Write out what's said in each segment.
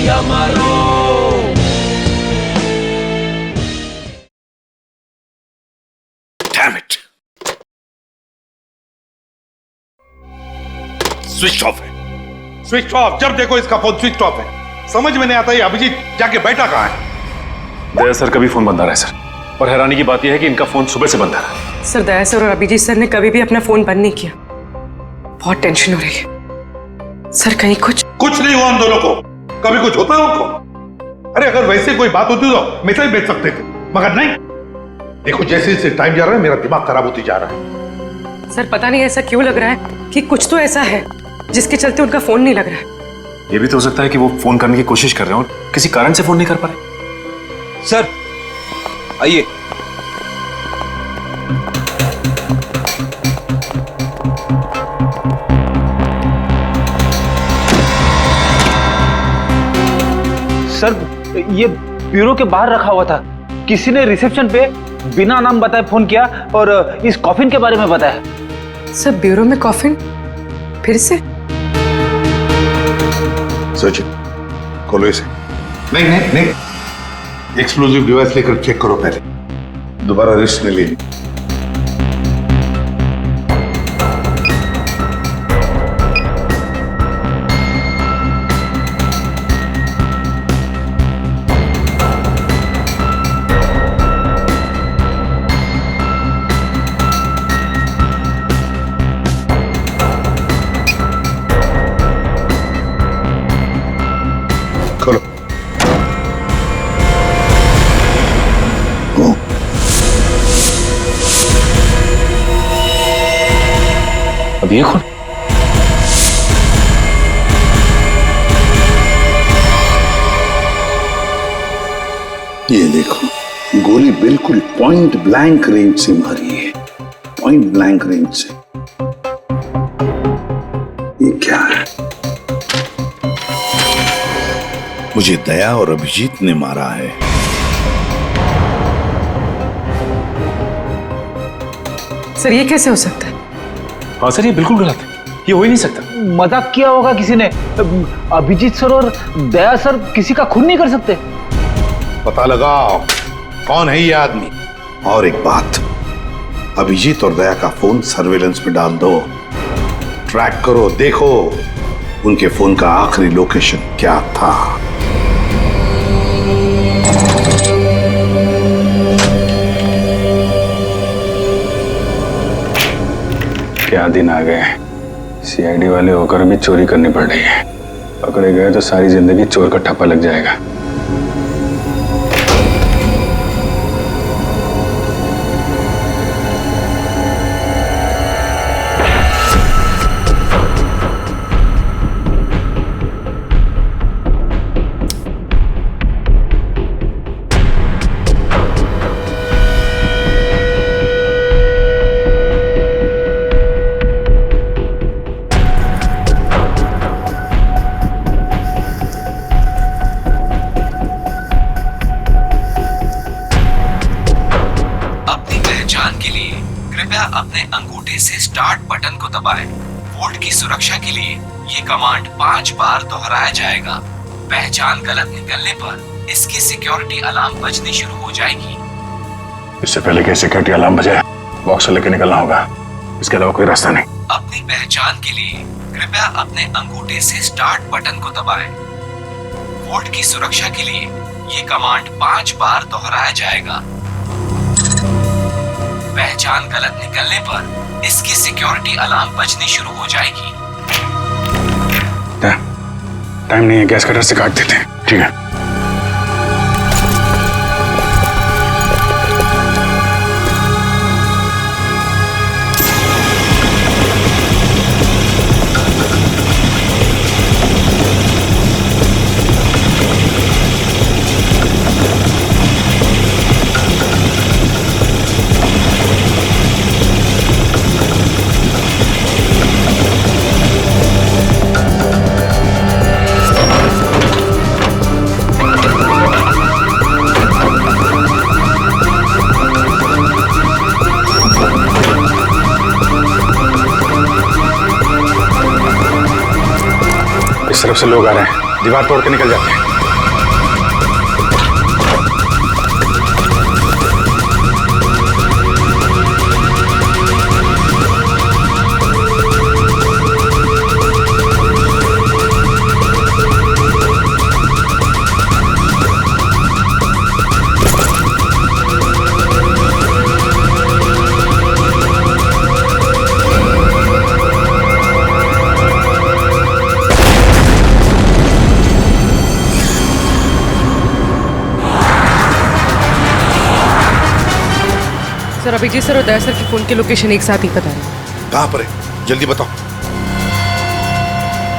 या मारो। Damn it! Switch off है। Switch off? जब देखो इसका फोन स्विच ऑफ है। समझ में नहीं आता ये अभिजीत जाके बैठा कहाँ है? दया सर का भी फोन बंद आ रहा है सर, और हैरानी की बात यह है कि इनका फोन सुबह से बंद आ रहा है। सर दया सर और अभिजीत सर ने कभी भी अपना फोन बंद नहीं किया। बहुत टेंशन हो रही है सर, कहीं कुछ नहीं हुआ उन दोनों को। कभी कुछ होता है उनको? अरे अगर वैसे कोई बात होती तो मैसेज भेज सकते थे, मगर नहीं। देखो जैसे जैसे टाइम जा रहा है मेरा दिमाग खराब होती जा रहा है। सर पता नहीं ऐसा क्यों लग रहा है कि कुछ तो ऐसा है जिसके चलते उनका फोन नहीं लग रहा है। ये भी तो हो सकता है कि वो फोन करने की कोशिश कर रहे हो और किसी कारण से फोन नहीं कर पा रहे। सर आइए। सर ये ब्यूरो के बाहर रखा हुआ था, किसी ने रिसेप्शन पे बिना नाम बताए फोन किया और इस कॉफिन के बारे में बताया। सर ब्यूरो में कॉफिन? फिर से? सचिन खोलो इसे। नहीं, एक्सप्लोजिव डिवाइस लेकर चेक करो पहले, दोबारा रिस्क नहीं लेनी। खोलो। अब ये कौन? ये देखो, गोली बिल्कुल पॉइंट ब्लैंक रेंज से मारी है, पॉइंट ब्लैंक रेंज से। ये क्या है? मुझे दया और अभिजीत ने मारा है। सर ये कैसे हो सकता है? हाँ सर ये बिल्कुल गलत है, ये हो ही नहीं सकता। मजाक किया होगा किसी ने। अभिजीत सर और दया सर किसी का खून नहीं कर सकते। पता लगाओ कौन है ये आदमी। और एक बात, अभिजीत और दया का फोन सर्वेलेंस में डाल दो, ट्रैक करो, देखो उनके फोन का आखिरी लोकेशन क्या था। क्या दिन आ गए, सीआईडी वाले होकर भी चोरी करनी पड़ रही है। पकड़े गए तो सारी जिंदगी चोर का ठप्पा लग जाएगा। अपने अंगूठे से स्टार्ट बटन को दबाएं। वोल्ट की सुरक्षा के लिए ये कमांड 5 बार दोहराया जाएगा। पहचान गलत निकलने पर इसकी सिक्योरिटी अलार्म बजनी शुरू हो जाएगी। इससे पहले कि सिक्योरिटी अलार्म बजे बॉक्स लेके निकलना होगा, इसके अलावा कोई रास्ता नहीं। अपनी पहचान के लिए कृपया अपने अंगूठे से स्टार्ट बटन को दबाएं। वोल्ट की सुरक्षा के लिए ये कमांड 5 बार दोहराया जाएगा। पहचान गलत निकलने पर इसकी सिक्योरिटी अलार्म बजनी शुरू हो जाएगी। टाइम नहीं है, गैस कटर से काट देते हैं। ठीक है। इस तरफ से लोग आ रहे हैं, दीवार तोड़ के निकल जाते हैं। सर अभिजीत सर और दया सर की फोन की लोकेशन एक साथ ही पता है। कहां पर है, जल्दी बताओ।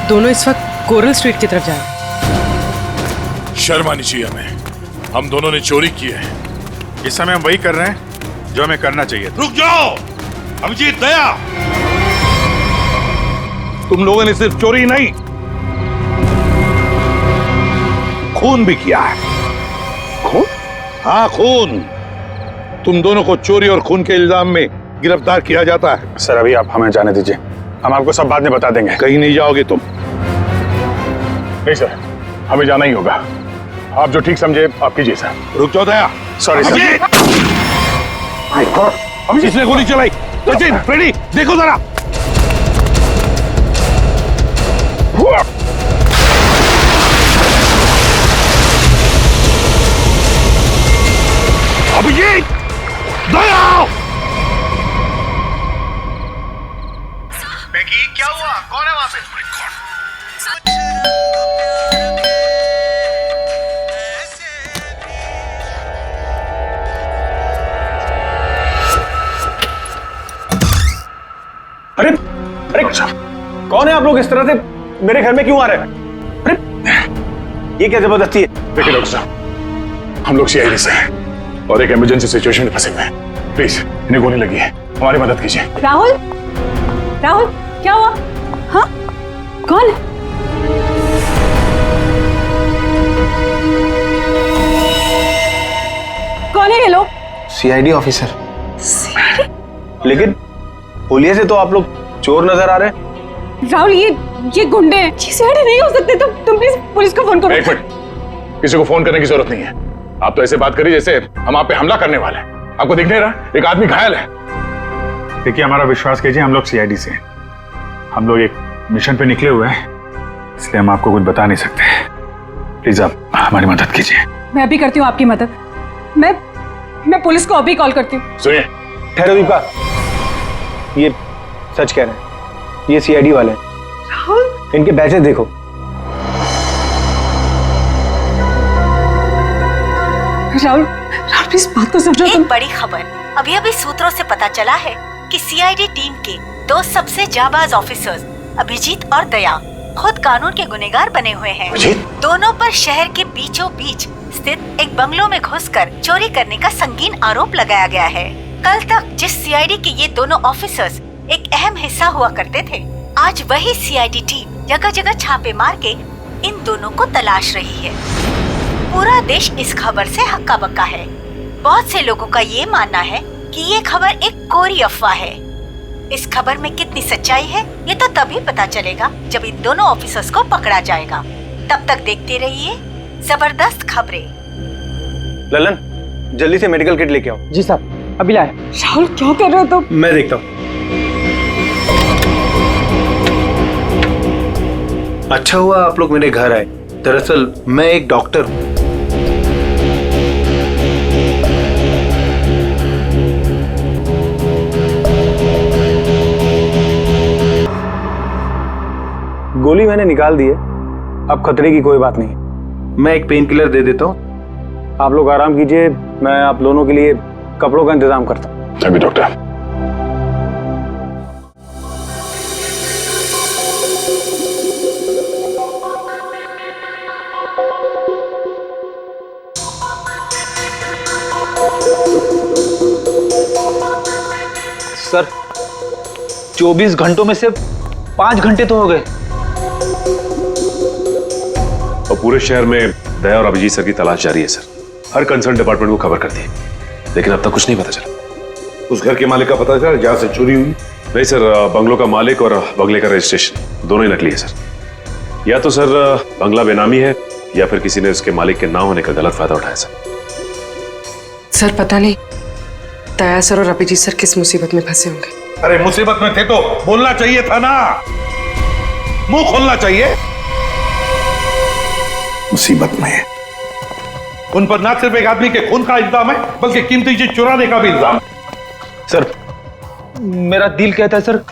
दोनों इस वक्त कोरल स्ट्रीट की तरफ जा रहे हैं। शर्म आनी चाहिए हमें, हम दोनों ने चोरी की है। इस समय हम वही कर रहे हैं जो हमें करना चाहिए। रुक जाओ अभिजीत, दया, तुम लोगों ने सिर्फ चोरी नहीं, खून भी किया है। खून? हाँ खून। तुम दोनों को चोरी और खून के इल्जाम में गिरफ्तार किया जाता है। सर अभी आप हमें जाने दीजिए, हम आपको सब बाद में बता देंगे। कहीं नहीं जाओगे तुम। नहीं सर, हमें जाना ही होगा। आप जो ठीक समझे आप कीजिए सर। रुक जाओ दया। Sorry sir. अभिजीत, किसने गोली चलाई? सचिन, फ्रेडी, देखो जरा। अभिजीत, दया। बेकी, क्या हुआ? कौन है वहां पे? अरे अरे कौन है आप लोग? इस तरह से मेरे घर में क्यों आ रहे हैं? अरे ये क्या जबरदस्ती है? देखिए डॉक्टर साहब, हम लोग सीआईडी से हैं और एक इमरजेंसी सिचुएशन में फंसे हुए हैं। प्लीज, इन्हें गोली लगी है, हमारी मदद कीजिए। राहुल, राहुल क्या हुआ? हाँ, कौन? कौन है ये लोग? CID officer. लेकिन पुलिस से तो आप लोग चोर नजर आ रहे हैं। राहुल, ये गुंडे हैं। ये सीआईडी नहीं हो सकते। तुम प्लीज पुलिस को फोन करो। एक मिनट, किसी को फोन करने की जरूरत नहीं है। आप तो ऐसे बात करिए जैसे हम आप पे हमला करने वाले हैं। आपको दिख नहीं रहा एक आदमी घायल है? देखिए, हमारा विश्वास कीजिए, हम लोग सीआईडी से हैं। हम लोग एक मिशन पे निकले हुए हैं, इसलिए हम आपको कुछ बता नहीं सकते। प्लीज आप हमारी मदद कीजिए। मैं अभी करती हूँ आपकी मदद। मैं पुलिस को अभी कॉल करती हूँ। सुनिए। ठहरो दीपा, ये सच कह रहे हैं, ये सीआईडी वाले हैं। राहुल, इनके बैचेस देखो। राहुल प्लीज बात को समझो। एक बड़ी खबर अभी अभी सूत्रों से पता चला है कि सीआईडी टीम के दो सबसे जाबाज ऑफिसर्स अभिजीत और दया खुद कानून के गुनहगार बने हुए हैं। दोनों पर शहर के बीचों बीच स्थित एक बंगलों में घुसकर चोरी करने का संगीन आरोप लगाया गया है। कल तक जिस सीआईडी के ये दोनों ऑफिसर्स एक अहम हिस्सा हुआ करते थे, आज वही सीआईडी टीम जगह जगह छापे मार के इन दोनों को तलाश रही है। पूरा देश इस खबर से हक्का बक्का है। बहुत से लोगों का ये मानना है कि ये खबर एक कोरी अफवाह है। इस खबर में कितनी सच्चाई है ये तो तभी पता चलेगा जब इन दोनों ऑफिसर्स को पकड़ा जाएगा। तब तक देखते रहिए जबरदस्त खबरें। ललन, जल्दी से मेडिकल किट लेके आओ। जी साहब, अभी लाए। राहुल क्या कर रहे हो तुम? मैं देखता हूँ। अच्छा हुआ आप लोग मेरे घर आए। दरअसल मैं एक डॉक्टर हूँ। गोली मैंने निकाल दी है, अब खतरे की कोई बात नहीं। मैं एक पेन किलर दे देता हूँ, आप लोग आराम कीजिए। मैं आप दोनों के लिए कपड़ों का इंतजाम करता हूँ। अभी डॉक्टर। सर 24 घंटों में से 5 घंटे तो हो गए। और पूरे शहर में दया और अभिजीत सर की तलाश जारी है सर। हर कंसर्न डिपार्टमेंट को खबर कर दी, लेकिन अब तक कुछ नहीं पता चला। उस घर के मालिक का पता चला जहां से चोरी हुई? नहीं सर, बंगलों का मालिक और बंगले का रजिस्ट्रेशन दोनों ही नकली है सर। या तो सर बंगला बेनामी है या फिर किसी ने उसके मालिक के ना होने का गलत फायदा उठाया सर पता नहीं दया सर और अभिजीत सर किस मुसीबत में फंसे होंगे। अरे मुसीबत में थे तो बोलना चाहिए था ना, मुंह खोलना चाहिए। मुसीबत में है। उन पर ना सिर्फ एक आदमी के खून का इल्जाम है बल्कि कीमती चीज चुराने का भी इल्जाम है। सर मेरा दिल कहता है सर,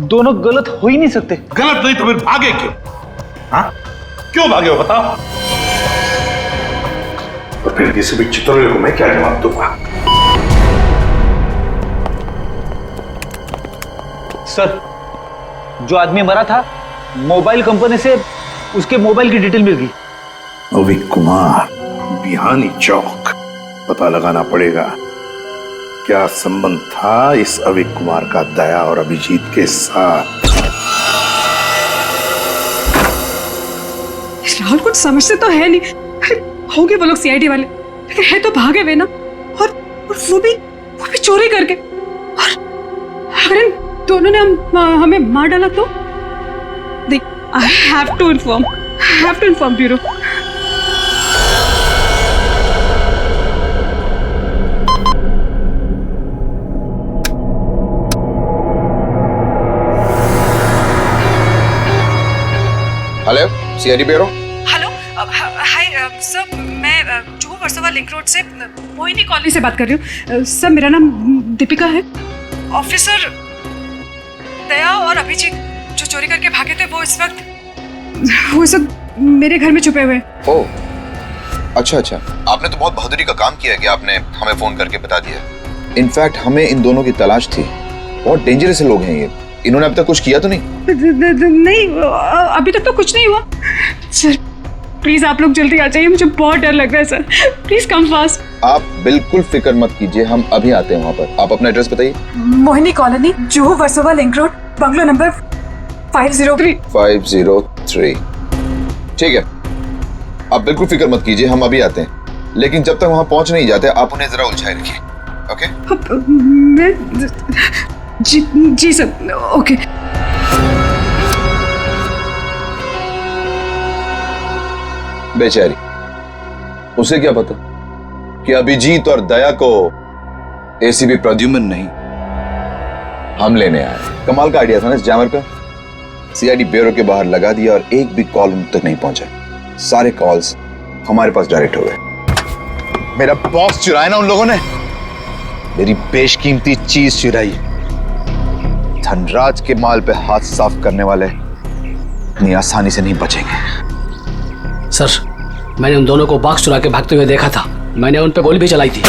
दोनों गलत हो ही नहीं सकते। गलत नहीं तो फिर भागे क्यों? हाँ, क्यों भागे हो बताओ? तो फिर किसी भी चित्रोले को मैं क्या जवाब दूंगा? सर, जो आदमी मरा था मोबाइल कंपनी से उसके मोबाइल की डिटेल मिल गई। अविक कुमार, बिहानी चौक। पता लगाना पड़ेगा क्या संबंध था इस अविक कुमार का दया और अभिजीत के साथ। राहुल कुछ समझते तो है नहीं। होंगे वो लोग सीआईडी वाले, लेकिन है तो भागे हुए ना। और वो भी चोरी करके। और अगर इन दोनों ने हमें मार डाला तो देख, I have to inform bureau. Hello, CID bureau. Hello, hi sir, मैं जुहू वर्सोवा लिंक रोड से मोहिनी कॉलोनी से बात कर रही हूँ। सर, मेरा नाम दीपिका है। ऑफिसर दया और अभिजीत जो चोरी करके भागे थे वो इस वक्त मेरे घर में छुपे हुए हैं। ओह, अच्छा। आपने तो बहुत बहादुरी का काम किया कि आपने हमें फोन करके बता दिया। इनफैक्ट हमें इन दोनों की तलाश थी। बहुत डेंजरस लोग हैं ये। इन्होंने अब तक कुछ किया तो नहीं? नहीं, अभी तक तो कुछ नहीं हुआ। सर प्लीज आप लोग जल्दी आ जाइए, मुझे बहुत डर लग रहा है सर। Please come fast. आप बिल्कुल फिक्र मत कीजिए, हम अभी आते हैं वहाँ पर। आप अपना एड्रेस बताइए। Mohini colony, Juhu Versova link road, bungalow number 503। 503। ठीक है, आप बिल्कुल फिक्र मत कीजिए, हम अभी आते हैं। लेकिन जब तक वहाँ पहुँच नहीं जाते आप उन्हें जरा उलझाए रखिए। ओके? मैं जी सर, ओके। बेचारी, उसे क्या पता कि अभिजीत और दया को एसीपी प्रद्युम्न नहीं, हम लेने आए। कमाल का आइडिया था ना इस जैमर का। सीआईडी ब्यूरो के बाहर लगा दिया और एक भी कॉल उन तक नहीं पहुंचा। सारे कॉल्स हमारे पास डायरेक्ट हो गए। मेरा बॉस चुराया ना उन लोगों ने, मेरी बेशकीमती चीज चुराई। धनराज के माल पे हाथ साफ करने वाले इतनी आसानी से नहीं बचेंगे। सर, मैंने उन दोनों को बॉक्स चुरा के भागते हुए देखा था। मैंने उन पे गोली भी चलाई थी।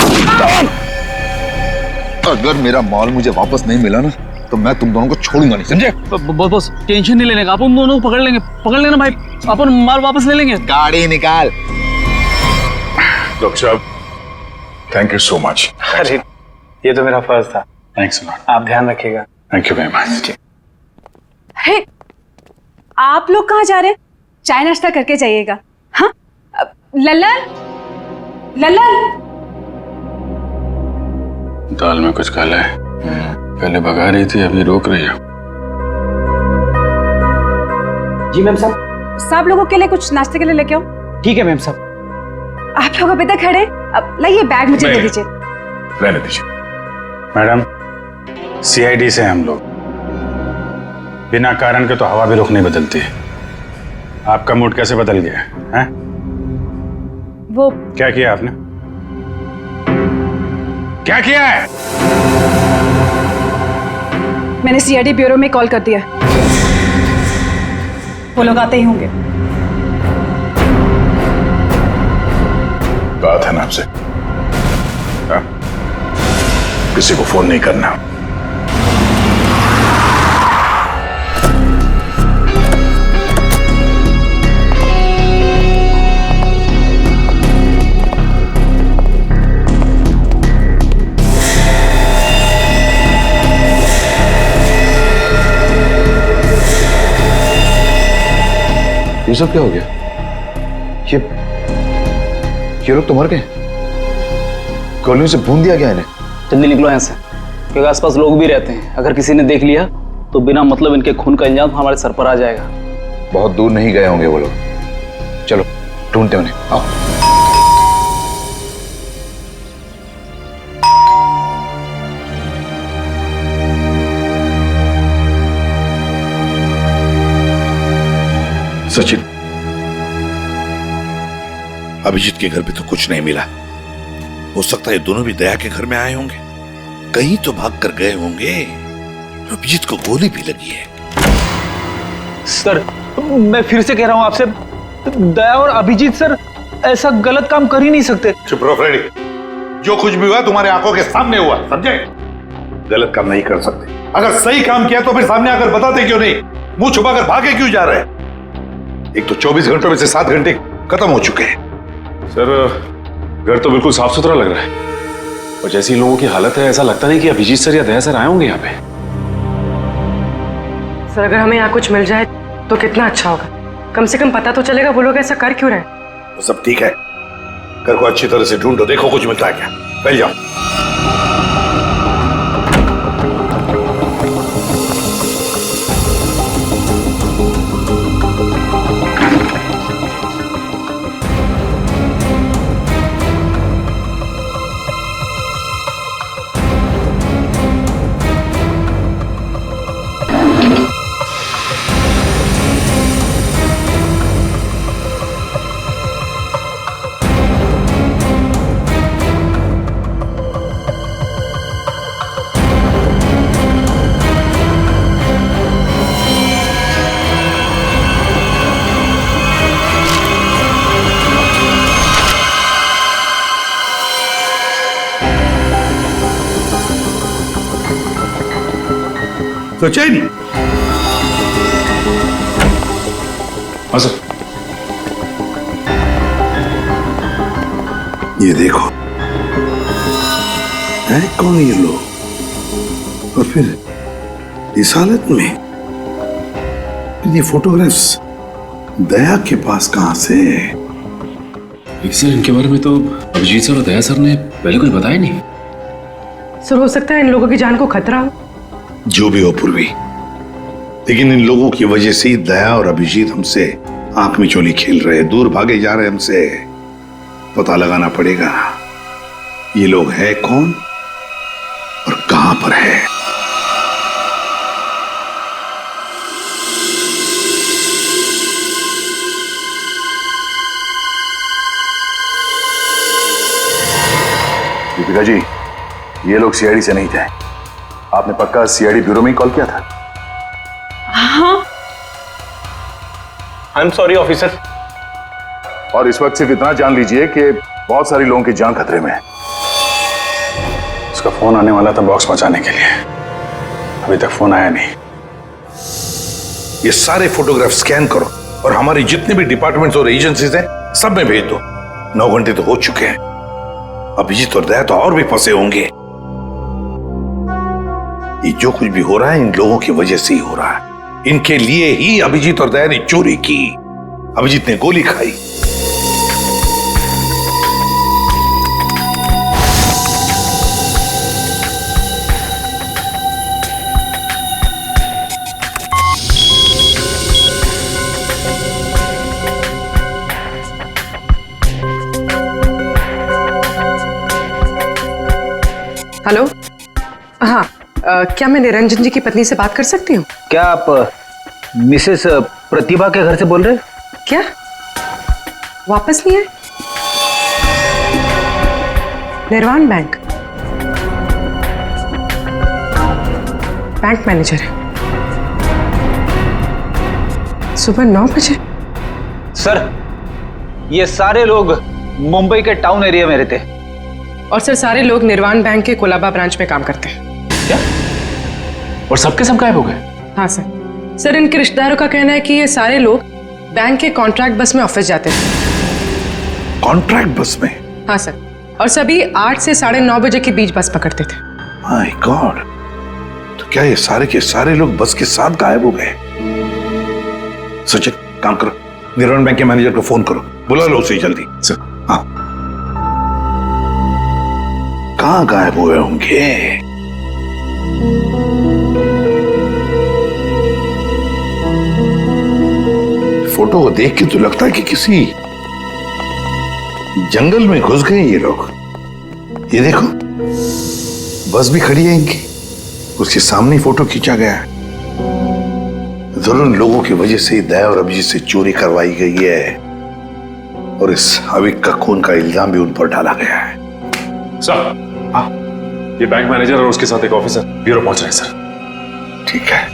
अगर मेरा माल मुझे वापस नहीं मिला ना तो मैं तुम दोनों को छोड़ूंगा नहीं, समझे? बस टेंशन नहीं लेने का, आप उन दोनों को पकड़ लेना भाई, अपन माल वापस ले लेंगे। गाड़ी निकाल। डॉक्टर साहब, थैंक यू सो मच। अरे ये तो मेरा फर्ज था। Thanks lot. आप ध्यान रखिएगा। Thank you very much. Hey, आप लोग कहाँ जा रहे हैं? चाय नाश्ता करके जाइएगा। हाँ, लल्लन, दाल में कुछ काला है। पहले भगा रही थी, अभी रोक रही है। जी मैम साहब। सब लोगों के लिए कुछ नाश्ते के लिए लेके आओ। ठीक है मैम साहब। आप लोग अभी तक खड़े, अब लाइए बैग मुझे दे दीजिए। रहने दीजिए। मैडम, सीआईडी से हम लोग बिना कारण के तो हवा भी रुख नहीं बदलती। आपका मूड कैसे बदल गया है? वो क्या किया आपने? क्या किया है? मैंने सीआईडी ब्यूरो में कॉल कर दिया। वो लोग आते ही होंगे। कहा था ना आपसे, किसी को फोन नहीं करना। ये सब क्या हो गया? ये लोग तो मर गए। कॉलोनी से भून दिया गया इन्हें। जल्दी निकलो यहाँ से, क्योंकि आसपास लोग भी रहते हैं। अगर किसी ने देख लिया तो बिना मतलब इनके खून का इंजाम हमारे सर पर आ जाएगा। बहुत दूर नहीं गए होंगे वो लोग। चलो ढूंढते उन्हें। आओ। सचिन, अभिजीत के घर पे तो कुछ नहीं मिला। हो सकता है ये दोनों भी दया के घर में आए होंगे, कहीं तो भाग कर गए होंगे। अभिजीत को गोली भी लगी है। सर, मैं फिर से कह रहा हूं आपसे, दया और अभिजीत सर ऐसा गलत काम कर ही नहीं सकते। चुप रहो फ्रेडी, जो कुछ भी हुआ तुम्हारे आंखों के सामने हुआ, समझे? गलत काम नहीं कर सकते। अगर सही काम किया तो फिर सामने आकर बताते क्यों नहीं? मुंह छुपाकर भागे क्यों जा रहे हैं? एक तो 24 घंटों में से 7 घंटे खत्म हो चुके हैं। सर घर तो बिल्कुल साफ सुथरा लग रहा है और जैसी लोगों की हालत है ऐसा लगता नहीं कि अभिजीत सर या दया सर आए होंगे यहाँ पे। सर अगर हमें यहाँ कुछ मिल जाए तो कितना अच्छा होगा। कम से कम पता तो चलेगा वो लोग ऐसा कर क्यों रहे। तो सब ठीक है, घर को अच्छी तरह से ढूंढो, देखो कुछ मिलता है क्या। पहले जाओ। सोचा ही नहीं। हाँ सर। ये देखो, है कौन ये लोग और फिर इस हालत में? ये फोटोग्राफ्स दया के पास कहां से? सर इनके बारे में तो अभिजीत सर और दया सर ने पहले कुछ बताया नहीं। सर हो सकता है इन लोगों की जान को खतरा हो। जो भी हो पूर्वी, लेकिन इन लोगों की वजह से ही दया और अभिजीत हमसे आंख में चोली खेल रहे, दूर भागे जा रहे हमसे। पता लगाना पड़ेगा ये लोग है कौन और कहां पर है। दीपिका जी, ये लोग सीआईडी से नहीं थे। आपने पक्का सीआईडी ब्यूरो में ही कॉल किया था? हाँ। I am sorry officer. और इस वक्त सिर्फ इतना जान लीजिए कि बहुत सारी लोगों की जान खतरे में है। उसका फोन आने वाला था बॉक्स पहुंचाने के लिए, अभी तक फोन आया नहीं। ये सारे फोटोग्राफ स्कैन करो और हमारी जितने भी डिपार्टमेंट्स और एजेंसीज हैं सब में भेज दो। 9 घंटे तो हो चुके हैं, अभिजीत और दया तो और भी फंसे होंगे। ये जो कुछ भी हो रहा है इन लोगों की वजह से ही हो रहा है। इनके लिए ही अभिजीत और दया ने चोरी की, अभिजीत ने गोली खाई। हेलो, हाँ, क्या मैं निरंजन जी की पत्नी से बात कर सकती हूँ? क्या आप मिसेस प्रतिभा के घर से बोल रहे हैं? क्या वापस नहीं आए? निर्वाण बैंक मैनेजर है, सुबह 9 बजे। सर ये सारे लोग मुंबई के टाउन एरिया में रहते हैं। और सर सारे लोग निर्वाण बैंक के कोलाबा ब्रांच में काम करते हैं। क्या? और सबके सब गायब हो गए? हाँ सर। सर इनके रिश्तेदारों का कहना है कि ये सारे लोग बैंक के कॉन्ट्रैक्ट बस में ऑफिस जाते थे। कॉन्ट्रैक्ट बस में? हाँ सर, और सभी 8 से 9:30 बजे के बीच बस पकड़ते थे। माय गॉड, तो क्या ये सारे के सारे लोग बस के साथ गायब हो गए? सचिन काम करो, निर्वाण बैंक के मैनेजर को फोन करो, बुला लो उसे जल्दी। सर हाँ, कहां गायब हुए होंगे? फोटो को देख के तो लगता है कि किसी जंगल में घुस गए ये लोग। ये देखो बस भी खड़ी है इनकी, उसके सामने फोटो खींचा गया है। जरूर लोगों की वजह से दया और अभिजीत से चोरी करवाई गई है और इस अविक का खून का इल्जाम भी उन पर डाला गया है। सर हाँ, ये बैंक मैनेजर और उसके साथ एक ऑफिसर ब्यूरो पहुंच रहे हैं सर। ठीक है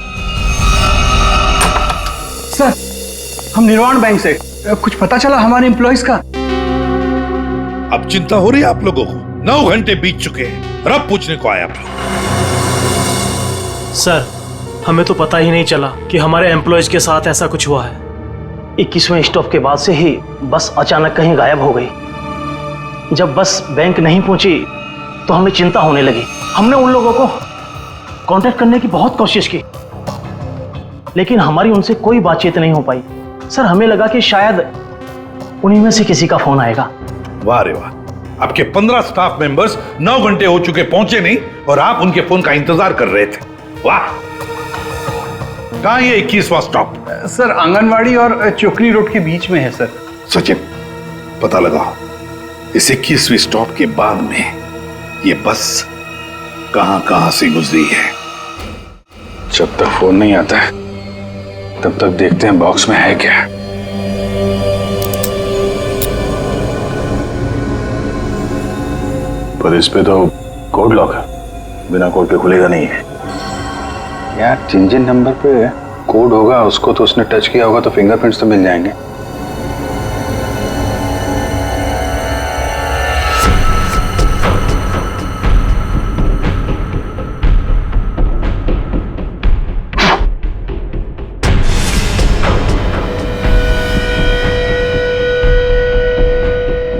सर, हम निर्वाण बैंक से, कुछ पता चला हमारे एम्प्लॉइज का? अब चिंता हो रही है आप लोगों को? 9 घंटे बीत चुके हैं और अब पूछने को आए आप लोग। सर, हमें तो पता ही नहीं चला कि हमारे एम्प्लॉयज के साथ ऐसा कुछ हुआ है। 21वें स्टॉप के बाद से ही बस अचानक कहीं गायब हो गई। जब बस बैंक नहीं पहुंची तो हमें चिंता होने लगी। हमने उन लोगों को कांटेक्ट करने की बहुत कोशिश की, लेकिन हमारी उनसे कोई बातचीत नहीं हो पाई। सर, हमें लगा कि शायद उन्हीं में से किसी का फोन आएगा। वाह रे वाह, आपके 15 स्टाफ मेंबर्स 9 घंटे हो चुके पहुंचे नहीं और आप उनके फोन का इंतजार कर रहे थे। वाह। कहां ये 21वां स्टॉप? सर, आंगनवाड़ी और चोकरी रोड के बीच में है सर। सचिन, पता लगाओ इस 21वीं स्टॉप के बाद में ये बस कहां कहां से गुजरी है। जब तक फोन नहीं आता है तब तक देखते हैं बॉक्स में है क्या। पर इस पे तो कोड लॉक है, बिना कोड के खुलेगा नहीं है। यार, जिन नंबर पे कोड होगा उसको तो उसने टच किया होगा, तो फिंगरप्रिंट्स तो मिल जाएंगे।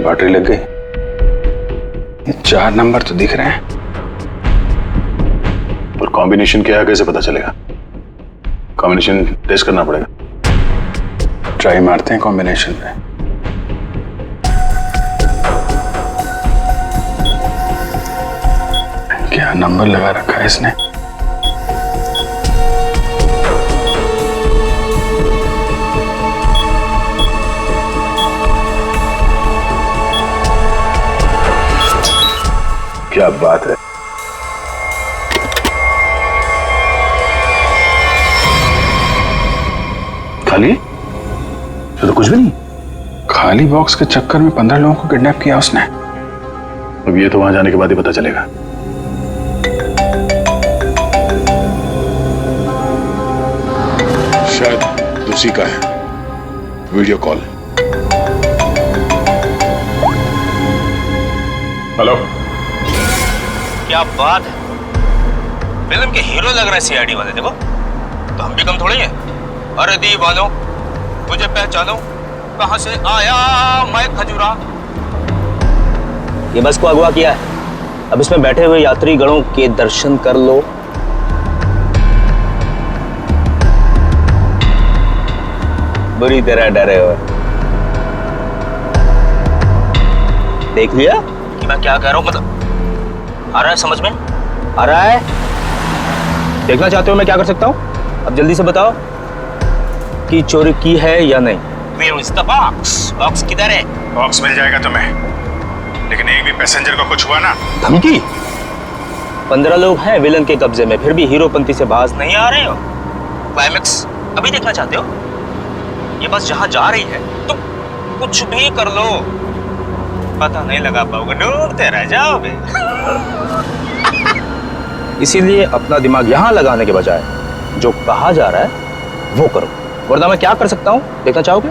बैटरी लग गई। 4 नंबर तो दिख रहे हैं, और कॉम्बिनेशन क्या है कैसे पता चलेगा? कॉम्बिनेशन टेस्ट करना पड़ेगा। ट्राई मारते हैं कॉम्बिनेशन पे। क्या नंबर लगा रखा है इसने? क्या बात है। खाली? तो कुछ भी नहीं। खाली बॉक्स के चक्कर में 15 लोगों को किडनैप किया उसने। अब ये तो वहां जाने के बाद ही पता चलेगा। शायद उसी का है वीडियो कॉल। हेलो, क्या बात है, फिल्म के हीरो लग रहा है सीआईडी वाले। देखो तो हम भी कम थोड़ी हैं। अरे दीवानो, मुझे पहचानो, कहां से आया मैं खजूरा। ये बस को अगवा किया है, अब इसमें बैठे हुए यात्री गणों के दर्शन कर लो। बुरी तरह डरे हुए। देख लिया कि मैं क्या कह रहा हूं? मतलब आ रहा है समझ में? आ रहा है? देखना चाहते हो मैं क्या कर सकता हूं? अब जल्दी से बताओ कि चोरी की है या नहीं। Where is the box? Box किधर है? बॉक्स मिल जाएगा तुम्हें, लेकिन एक भी पैसेंजर को कुछ हुआ ना। धमकी? 15 लोग हैं विलन के कब्जे में, फिर भी हीरोपंती से बाज नहीं आ रहे हो। क्लाइमेक्स अभी देखना चाहते हो? ये बस जहां जा रही है तुम कुछ भी कर लो, पता नहीं लगा पाओगे, डूबते रह जाओगे। इसीलिए अपना दिमाग यहां लगाने के बजाय जो कहा जा रहा है वो करो, वरना मैं क्या कर सकता हूं देखना चाहोगे?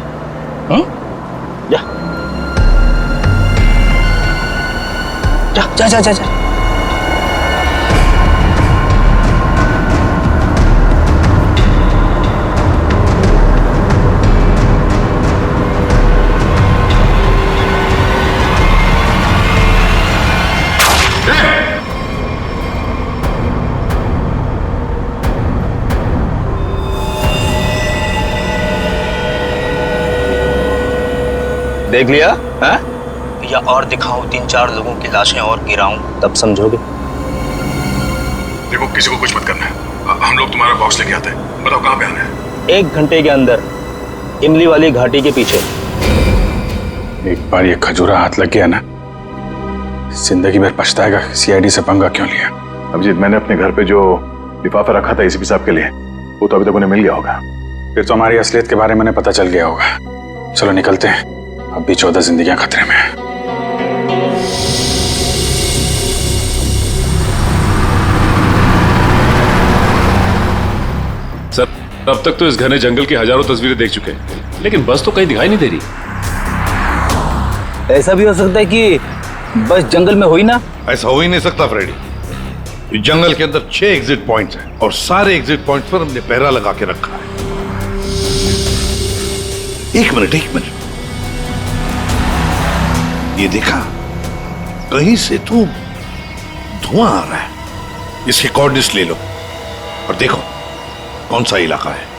जा जा जा जा, जा। देख लिया है? या और दिखाऊं 3-4 लोगों की लाशें और गिराऊं, तब समझोगे। देखो, किसी को कुछ मत करना है। हम लोग तुम्हारा बॉक्स लेके आते हैं। बताओ कहां पे आना है? 1 घंटे के अंदर इमली वाली घाटी के पीछे। एक बार ये खजूरा हाथ लग गया ना, जिंदगी भर पछताएगा सीआईडी से पंगा क्यों लिया। अभिजीत, मैंने अपने घर पे जो लिफाफा रखा था एसीपी साहब के लिए, वो तो अभी तक उन्हें मिल गया होगा। फिर तो हमारी असलियत के बारे में पता चल गया होगा। चलो निकलते हैं, अब भी 14 जिंदगियां खतरे में हैं। सर, अब तक तो इस घने जंगल की हजारों तस्वीरें देख चुके हैं, लेकिन बस तो कहीं दिखाई नहीं दे रही। ऐसा भी हो सकता है कि बस जंगल में हुई ना। ऐसा हो ही नहीं सकता फ्रेडी। इस जंगल के अंदर 6 एग्जिट पॉइंट्स हैं और सारे एग्जिट पॉइंट्स पर हमने पहरा लगा के रखा है। एक मिनट ये देखा, कहीं से तो धुआं आ रहा है। इसके कोऑर्डिनेट्स ले लो और देखो कौन सा इलाका है।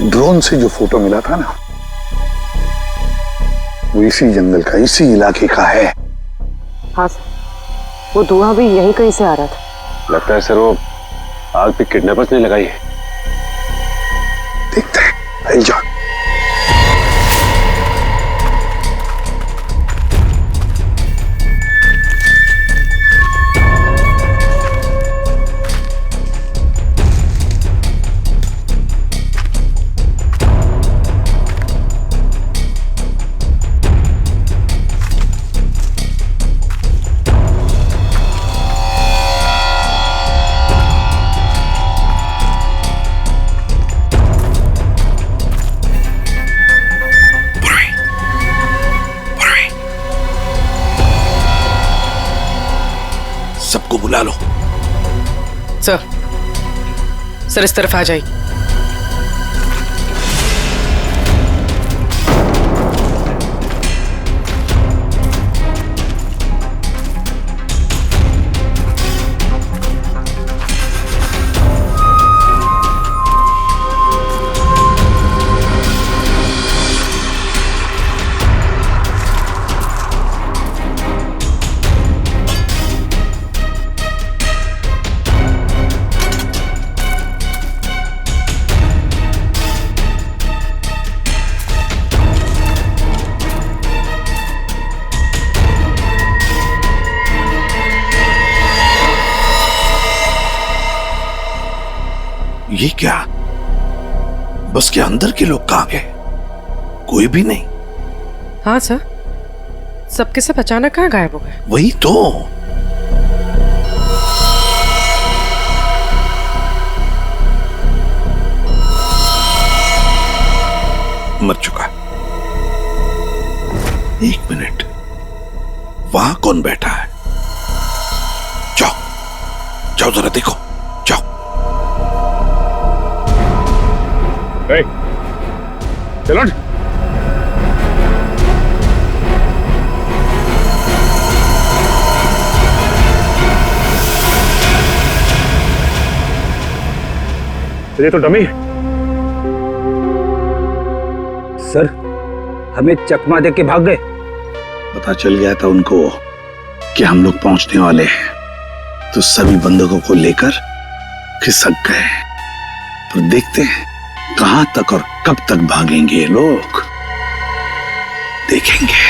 ड्रोन से जो फोटो मिला था ना, वो इसी जंगल का, इसी इलाके का है। हाँ सर, वो धुआं भी यहीं कहीं से आ रहा था। लगता है सर वो आग पे किडनैपर्स ने लगाई है। देखते हैं, आई जा। सबको बुला लो। सर इस तरफ आ जाइए। ये क्या? बस के अंदर के लोग कहां गए? कोई भी नहीं। हाँ सर, सबके सब अचानक कहाँ गायब हो गए? वही तो। मर चुका। एक मिनट, वहां कौन बैठा है? जाओ जाओ जरा देखो, जाओ। चलो ये तो डमी। सर, हमें चकमा दे के भाग गए। पता चल गया था उनको कि हम लोग पहुंचने वाले हैं, तो सभी बंदूकों को लेकर खिसक गए। पर देखते हैं कहां तक और कब तक भागेंगे ये लोग, देखेंगे।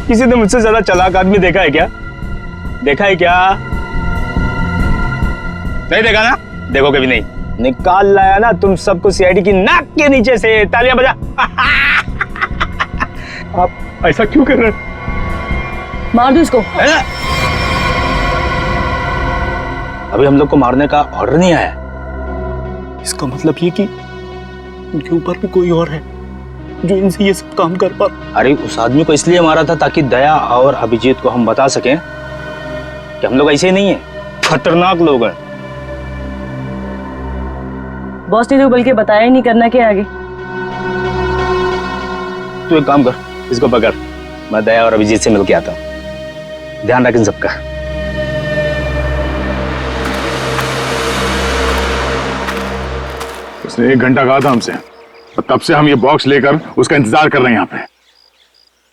किसी ने मुझसे ज्यादा चालाक आदमी देखा है क्या? देखा है क्या? नहीं देखा ना? देखो कभी नहीं। निकाल लाया ना तुम सबको सीआईडी की नाक के नीचे से। तालियां बजा। आप ऐसा क्यों कर रहे हैं? मार दो इसको। अभी हम लोग को मारने का ऑर्डर नहीं आया। इसका मतलब ये कि उनके ऊपर भी कोई और है जो इनसे ये सब काम कर पा। अरे उस आदमी को इसलिए मारा था ताकि दया और अभिजीत को हम बता सकें कि हम लोग ऐसे नहीं है, खतरनाक लोग हैं। बॉस ने तो बल्कि बताया ही नहीं करना के आगे। तू एक काम कर, इसको पकड़, मैं दया और अभिजीत से मिलके आता हूँ। ध्यान रख इन सबका। उसने 1 घंटा कहा था हमसे, और तब से हम ये बॉक्स लेकर उसका इंतजार कर रहे हैं यहाँ पे।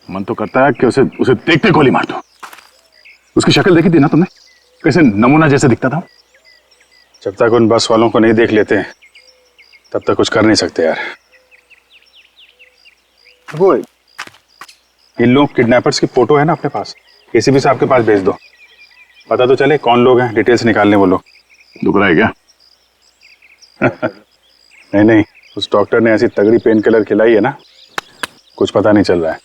मन तो करता है कि उसे देखते गोली मार दो। उसकी शक्ल देखी थी ना तुमने, कैसे नमूना जैसे दिखता था। जब तक उन बस वालों को नहीं देख लेते तब तक कुछ कर नहीं सकते यार। वो इन लोग किडनैपर्स की फोटो है ना अपने पास, एसीपी साहब के पास भेज दो, पता तो चले कौन लोग हैं, डिटेल्स निकालने वो लोग। दुख रहा है क्या? नहीं नहीं, उस डॉक्टर ने ऐसी तगड़ी पेन किलर खिलाई है ना, कुछ पता नहीं चल रहा है।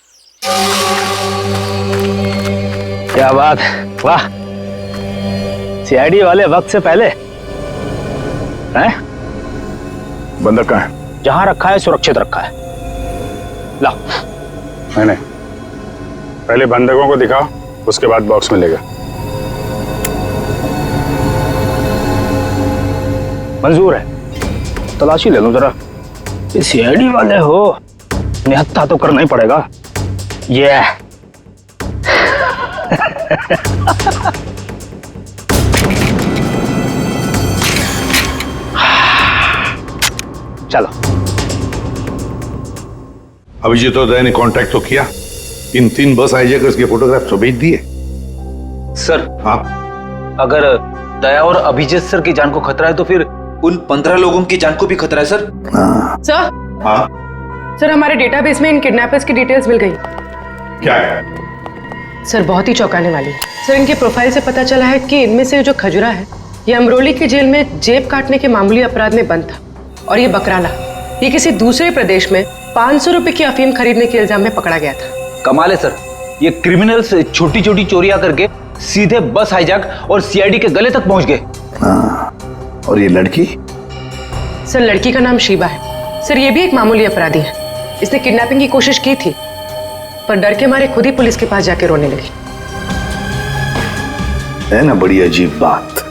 क्या बात, वाह, सीआईडी वाले वक्त से पहले हैं? बंदक कहाँ है? जहां रखा है सुरक्षित रखा है, ला। नहीं, पहले बंदकों को दिखाओ, उसके बाद बॉक्स मिलेगा। मंजूर है, तलाशी ले लो जरा। सीआईडी वाले हो, निहत्था तो करना ही पड़ेगा। ये चलो। अभिजीत और दया ने कांटेक्ट तो किया, इन 3 बस हाईजैकर्स के फोटोग्राफ तो भेज दिए। सर हाँ, अगर दया और अभिजीत सर की जान को खतरा है तो फिर उन 15 लोगों की जान को भी खतरा है सर। सर, हाँ, सर हमारे डेटाबेस में इन किडनैपर्स की डिटेल्स मिल गई। क्या है? सर बहुत ही चौंकाने वाली है। सर इनके प्रोफाइल से पता चला है कि इनमें से जो खजुरा है ये अमरोली की जेल में जेब काटने के मामूली अपराध में बंद था, और ये बकराला ये किसी दूसरे प्रदेश में 500 रुपए की अफीम खरीदने के इल्जाम में पकड़ा गया था। कमाल है सर, ये क्रिमिनल्स छोटी छोटी चोरियां करके सीधे बस हाईजैक और सीआईडी के गले तक पहुंच गए। और ये लड़की? सर लड़की का नाम शीबा है। सर ये भी एक मामूली अपराधी है। इसने किडनैपिंग की कोशिश की थी, पर डर के मारे खुद ही पुलिस के पास जाके रोने लगी। है ना बड़ी अजीब बात।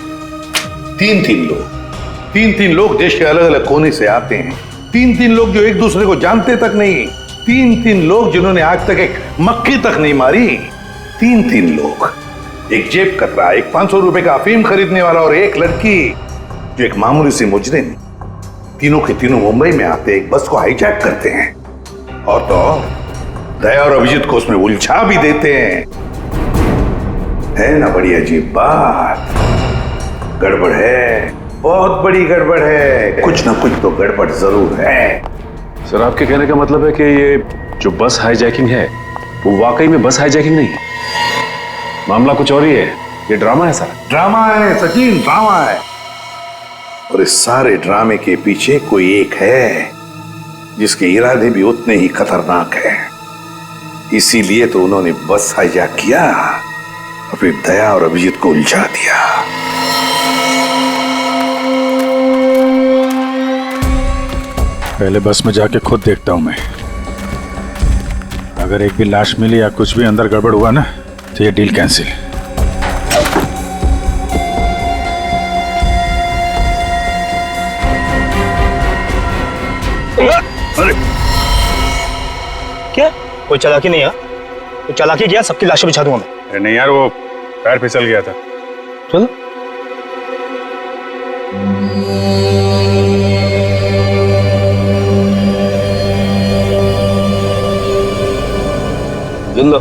3 लोग देश के अलग अलग कोने से आते हैं। 3 लोग जो एक दूसरे को जानते तक नहीं। 3 लोग जिन्होंने आज तक एक मक्खी तक नहीं मारी। 3 लोग, एक जेब कतरा, एक 500 रुपए का अफीम खरीदने वाला और एक लड़की जो एक मामूली सी मुजरिम। तीनों के तीनों मुंबई में आते एक बस को हाईजैक करते हैं, और तो दया और अभिजीत को उसमें उलझा भी देते हैं। है ना बड़ी अजीब बात। गड़बड़ है, बहुत बड़ी गड़बड़ है। कुछ ना कुछ तो गड़बड़ जरूर है। सर आपके कहने का मतलब है कि ये जो बस हाईजैकिंग है वो वाकई में बस हाईजैकिंग नहीं है, मामला कुछ और ही है, ये ड्रामा है सर। ड्रामा है सचिन, ड्रामा है। और इस सारे ड्रामे के पीछे कोई एक है जिसके इरादे भी उतने ही खतरनाक हैं। इसीलिए तो उन्होंने बस हाईजैक किया और फिर दया और अभिजीत को उलझा दिया। पहले बस में जाके खुद देखता हूं मैं, अगर एक भी लाश मिली या कुछ भी अंदर गड़बड़ हुआ ना तो ये डील कैंसिल। अरे क्या, कोई चालाकी नहीं है? कोई चालाकी किया, सबकी लाशें बिछा दूंगा मैं। अरे नहीं यार, वो पैर फिसल गया था। चलो लो।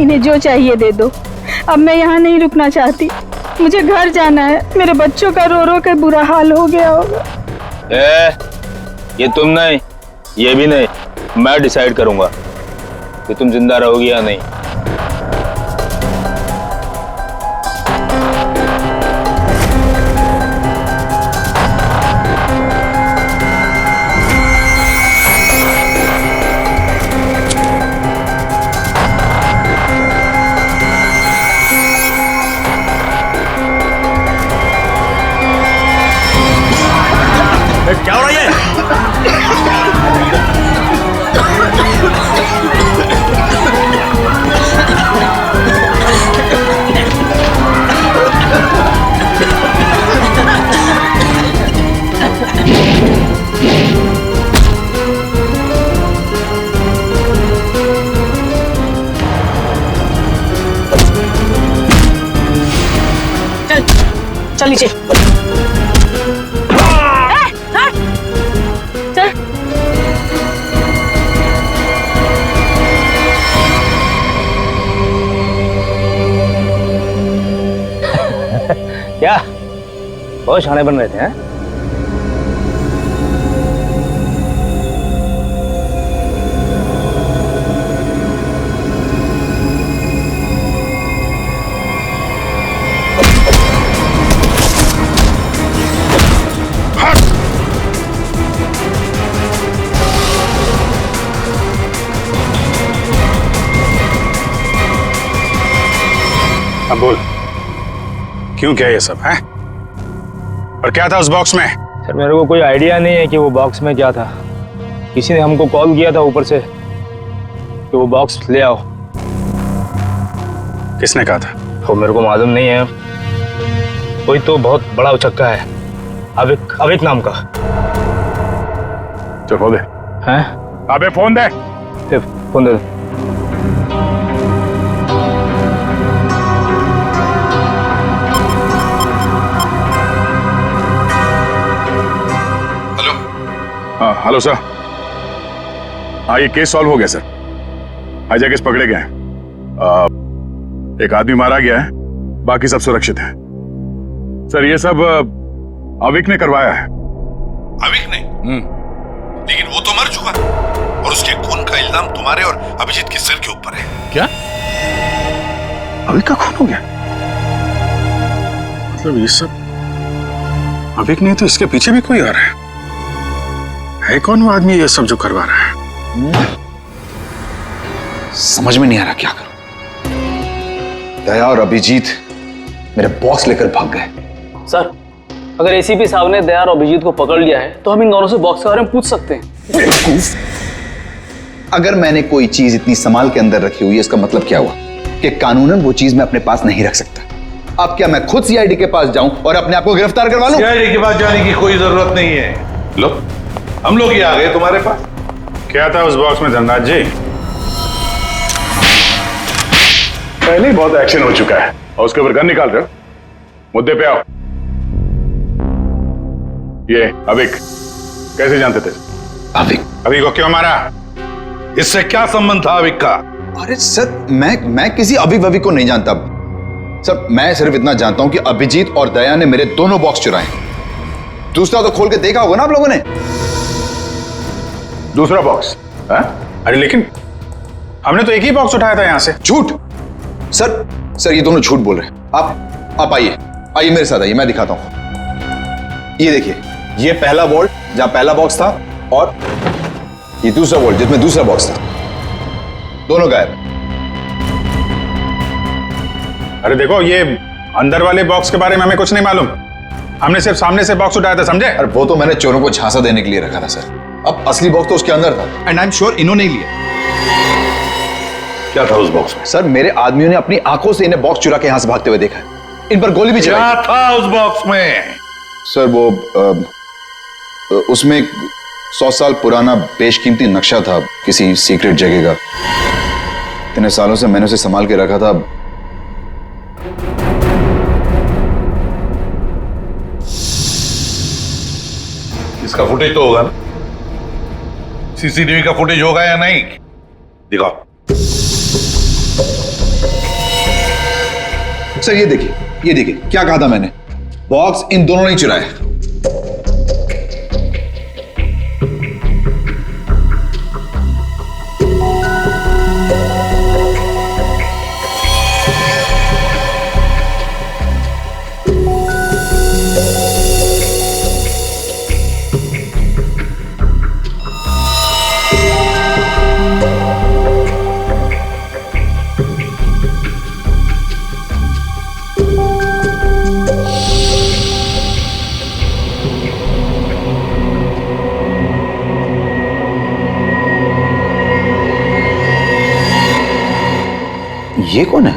इन्हें जो चाहिए दे दो। अब मैं यहाँ नहीं रुकना चाहती, मुझे घर जाना है। मेरे बच्चों का रो रो के बुरा हाल हो गया होगा। ये तुम नहीं, ये भी नहीं, मैं डिसाइड करूंगा कि तुम जिंदा रहोगी या नहीं। क्या हो रहा है? चल नीचे। चल। क्या बहुत शाने बन रहे थे हैं? अब बोल, क्यों क्या ये सब है? और क्या था उस बॉक्स में? सर मेरे को कोई आइडिया नहीं है कि वो बॉक्स में क्या था। किसी ने हमको कॉल किया था ऊपर से कि वो बॉक्स ले आओ। किसने कहा था? वो मेरे को मालूम नहीं है। कोई तो बहुत बड़ा उचक्का है, अविक नाम का। चल फोन दे। हैं? अबे फोन दे। फोन दे। हाँ हेलो सर। हाँ ये केस सॉल्व हो गया सर। हाईजैकर्स पकड़े गए हैं। एक आदमी मारा गया है, बाकी सब सुरक्षित है। सर ये सब अविक ने करवाया है। अविक ने? लेकिन वो तो मर चुका और उसके खून का इल्जाम तुम्हारे और अभिजीत के सिर के ऊपर है। क्या? अविक का खून हो गया? मतलब ये सब अविक नहीं तो इसके पीछे भी कोई आ रहा है कौन वो आदमी ये सब जो करवा रहा है? समझ में नहीं आ रहा क्या करूं। दया और अभिजीत मेरे बॉक्स लेकर भाग गए। सर अगर एसीपी साहब ने दया और अभिजीत को पकड़ लिया है तो हम इन दोनों से बॉक्स के बारे में पूछ सकते हैं। अगर मैंने कोई चीज इतनी संभाल के अंदर रखी हुई है इसका मतलब क्या हुआ कि कानूनन वो चीज मैं अपने पास नहीं रख सकता। अब क्या मैं खुद सीआईडी के पास जाऊं और अपने आप को गिरफ्तार करवा लूं? सीआईडी के पास जाने की कोई जरूरत नहीं है। लो हम लोग ही आ गए तुम्हारे पास। क्या था उस बॉक्स में धनराज जी? पहले ही बहुत एक्शन हो चुका है और उसके ऊपर गन निकाल रहे हो। मुद्दे पे आओ। ये अविक कैसे जानते थे? अविक को क्यों मारा? इससे क्या संबंध था अविक का? अरे सर मैं किसी अविक को नहीं जानता सर। मैं सिर्फ इतना जानता हूं कि अभिजीत और दया ने मेरे दोनों बॉक्स चुराए। दूसरा तो खोल के देखा होगा ना आप लोगों ने। दूसरा बॉक्स? अरे लेकिन हमने तो एक ही बॉक्स उठाया था यहां से। झूठ सर ये दोनों झूठ बोल रहे हैं। आप आइए मेरे साथ आइए, मैं दिखाता हूं। ये देखिए, ये पहला वॉल्ट जहां पहला बॉक्स था और ये दूसरा वॉल्ट जिसमें दूसरा बॉक्स था। दोनों गायब। अरे देखो ये अंदर वाले बॉक्स के बारे में हमें कुछ नहीं मालूम। हमने सिर्फ सामने से बॉक्स उठाया था, समझे? और वो तो मैंने चोरों को झांसा देने के लिए रखा था सर। अब असली बॉक्स तो उसके अंदर था एंड आई एम श्योर इन्होंने ही लिया। क्या था उस बॉक्स में? सर मेरे आदमियों ने अपनी आंखों से इन्हें बॉक्स चुरा के यहां से भागते हुए देखा है। इन पर गोली भी चलाई। क्या था उस बॉक्स में? सर वो उसमें 100 साल पुराना बेशकीमती नक्शा था किसी सीक्रेट जगह का। इतने सालों से मैंने उसे संभाल के रखा था। इसका फुटेज तो होगा ना? सीसीटीवी का फुटेज होगा या नहीं? दिखाओ। सर ये देखिए क्या कहा था मैंने। बॉक्स इन दोनों ने चुराया। ये कौन है?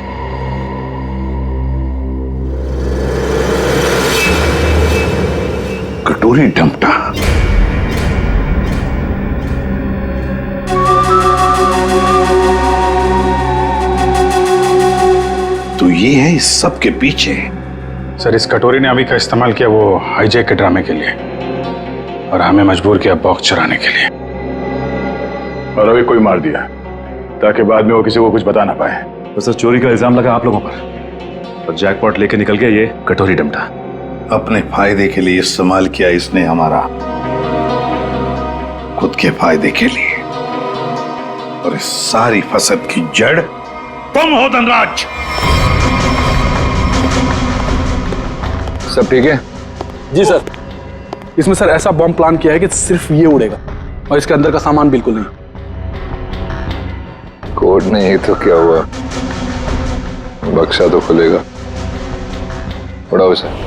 कटोरी डमटा। तो ये है इस सब के पीछे सर इस कटोरी ने अभी का इस्तेमाल किया वो हाईजैक के ड्रामे के लिए और हमें मजबूर किया बॉक्स चुराने के लिए। और अभी कोई मार दिया ताकि बाद में वो किसी को कुछ बता ना पाए। तो सर चोरी का इल्जाम लगा आप लोगों पर और जैकपॉट लेके निकल गया ये कटोरी डमटा। अपने फायदे के लिए इस्तेमाल किया इसने हमारा, खुद के फायदे के लिए। और इस सारी फसद की जड़ तुम हो धनराज। सब ठीक है? जी सर, इसमें सर ऐसा बॉम्ब प्लान किया है कि सिर्फ ये उड़ेगा और इसके अंदर का सामान बिल्कुल नहीं। कोड नहीं तो क्या हुआ, बक्सा तो खुलेगा। उड़ाओ इसे।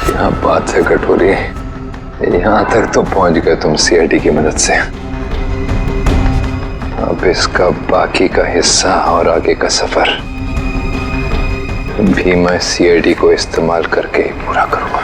क्या बात है कटोरी, यहां तक तो पहुंच गए तुम सीआईडी की मदद से। अब इसका बाकी का हिस्सा और आगे का सफर भी मैं सीआईडी को इस्तेमाल करके ही पूरा करूंगा।